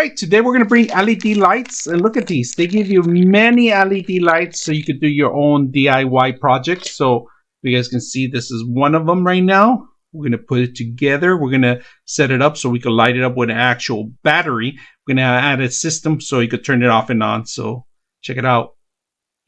right, today we're going to bring LED lights, and look at these. They give you many LED lights so you could do your own DIY projects. So you guys can see this is one of them right now. We're going to put it together. We're going to set it up so we can light it up with an actual battery. We're going to add a system so you could turn it off and on. So check it out.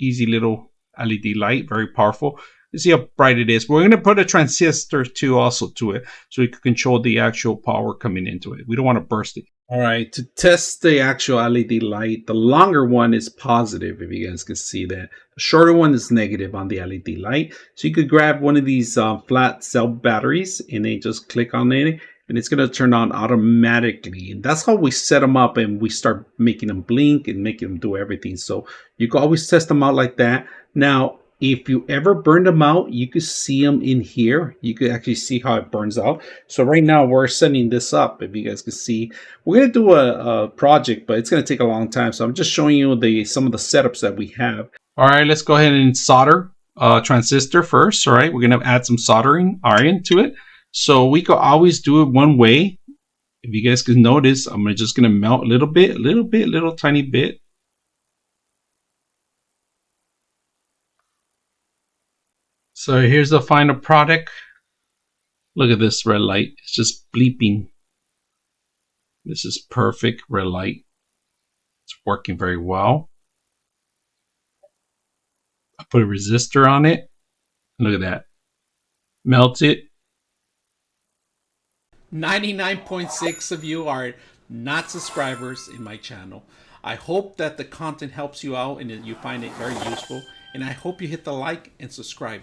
Easy little LED light, very powerful. You see how bright it is. We're going to put a transistor too also to it so we can control the actual power coming into it. We don't want to burst it. All right, to test the actual LED light, the longer one is positive, if you guys can see that. The shorter one is negative on the LED light. So you could grab one of these flat cell batteries and then just click on it and it's going to turn on automatically. And that's how we set them up and we start making them blink and making them do everything. So you can always test them out like that. Now, if you ever burn them out, you could see them in here. You could actually see how it burns out. So right now we're setting this up. If you guys can see, we're going to do a project, but it's going to take a long time. So I'm just showing you some of the setups that we have. All right, let's go ahead and solder a transistor first. All right, we're going to add some soldering iron to it. So we could always do it one way. If you guys can notice, I'm just going to melt a little tiny bit. So here's the final product. Look at this red light. It's just bleeping. This is perfect red light. It's working very well. I put a resistor on it. Look at that. Melt it. 99.6 of you are not subscribers in my channel. I hope that the content helps you out and that you find it very useful. And I hope you hit the like and subscribe.